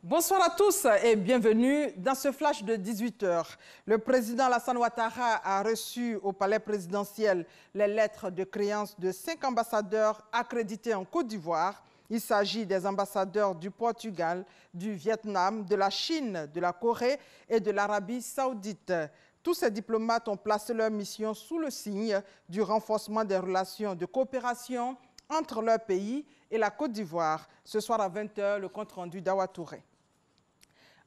Bonsoir à tous et bienvenue dans ce flash de 18 h. Le président Alassane Ouattara a reçu au palais présidentiel les lettres de créance de 5 ambassadeurs accrédités en Côte d'Ivoire. Il s'agit des ambassadeurs du Portugal, du Vietnam, de la Chine, de la Corée et de l'Arabie Saoudite. Tous ces diplomates ont placé leur mission sous le signe du renforcement des relations de coopération entre leur pays et la Côte d'Ivoire. Ce soir à 20 h, le compte-rendu d'Awa Touré.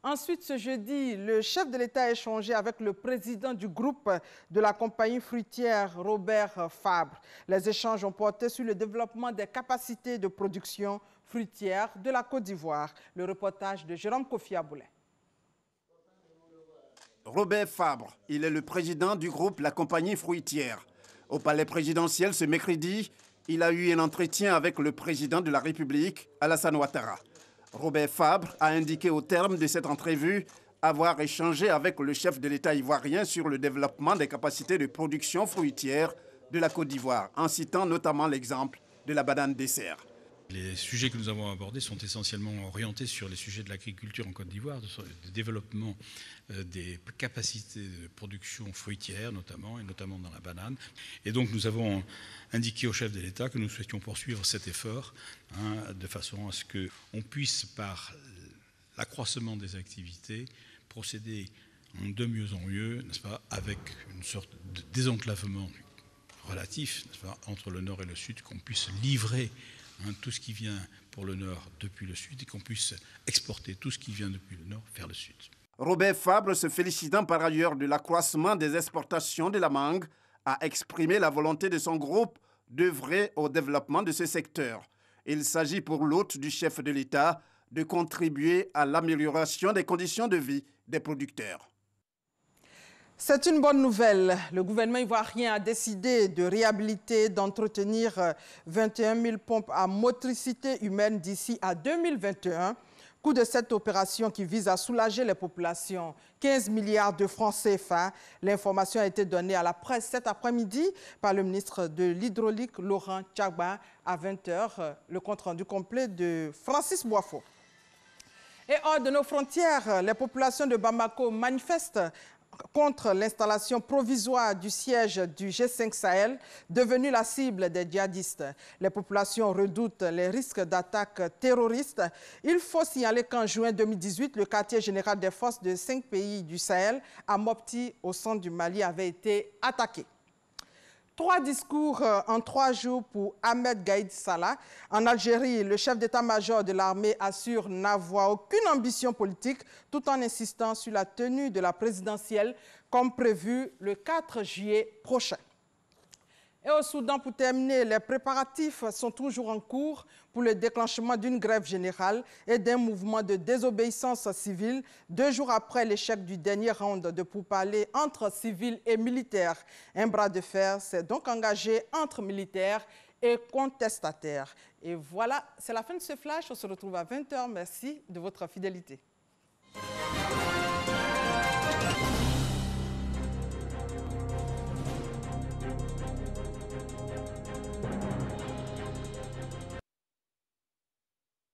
Ensuite, ce jeudi, le chef de l'État a échangé avec le président du groupe de la compagnie fruitière, Robert Fabre. Les échanges ont porté sur le développement des capacités de production fruitière de la Côte d'Ivoire. Le reportage de Jérôme Kofi Aboulay. Robert Fabre, il est le président du groupe La Compagnie Fruitière. Au palais présidentiel ce mercredi, il a eu un entretien avec le président de la République, Alassane Ouattara. Robert Fabre a indiqué au terme de cette entrevue avoir échangé avec le chef de l'État ivoirien sur le développement des capacités de production fruitière de la Côte d'Ivoire, en citant notamment l'exemple de la banane dessert. Les sujets que nous avons abordés sont essentiellement orientés sur les sujets de l'agriculture en Côte d'Ivoire, de développement des capacités de production fruitière notamment, et notamment dans la banane. Et donc nous avons indiqué au chef de l'État que nous souhaitions poursuivre cet effort de façon à ce qu'on puisse, par l'accroissement des activités, procéder de mieux en mieux, n'est-ce pas, avec une sorte de désenclavement relatif, n'est-ce pas, entre le nord et le sud, qu'on puisse livrer tout ce qui vient pour le nord depuis le sud et qu'on puisse exporter tout ce qui vient depuis le nord vers le sud. Robert Fabre, se félicitant par ailleurs de l'accroissement des exportations de la mangue, a exprimé la volonté de son groupe d'œuvrer au développement de ce secteur. Il s'agit pour l'hôte du chef de l'État de contribuer à l'amélioration des conditions de vie des producteurs. C'est une bonne nouvelle. Le gouvernement ivoirien a décidé de réhabiliter, d'entretenir 21 000 pompes à motricité humaine d'ici à 2021. Coût de cette opération qui vise à soulager les populations, 15 milliards de francs CFA. L'information a été donnée à la presse cet après-midi par le ministre de l'Hydraulique, Laurent Tchagba, à 20 h. Le compte-rendu complet de Francis Boifo. Et hors de nos frontières, les populations de Bamako manifestent contre l'installation provisoire du siège du G5 Sahel, devenu la cible des djihadistes. Les populations redoutent les risques d'attaques terroristes. Il faut signaler qu'en juin 2018, le quartier général des forces de 5 pays du Sahel, à Mopti, au centre du Mali, avait été attaqué. 3 discours en 3 jours pour Ahmed Gaïd Salah. En Algérie, le chef d'état-major de l'armée assure n'avoir aucune ambition politique tout en insistant sur la tenue de la présidentielle comme prévu le 4 juillet prochain. Et au Soudan, pour terminer, les préparatifs sont toujours en cours pour le déclenchement d'une grève générale et d'un mouvement de désobéissance civile 2 jours après l'échec du dernier round de pourparlers entre civils et militaires. Un bras de fer s'est donc engagé entre militaires et contestataires. Et voilà, c'est la fin de ce flash. On se retrouve à 20 h. Merci de votre fidélité.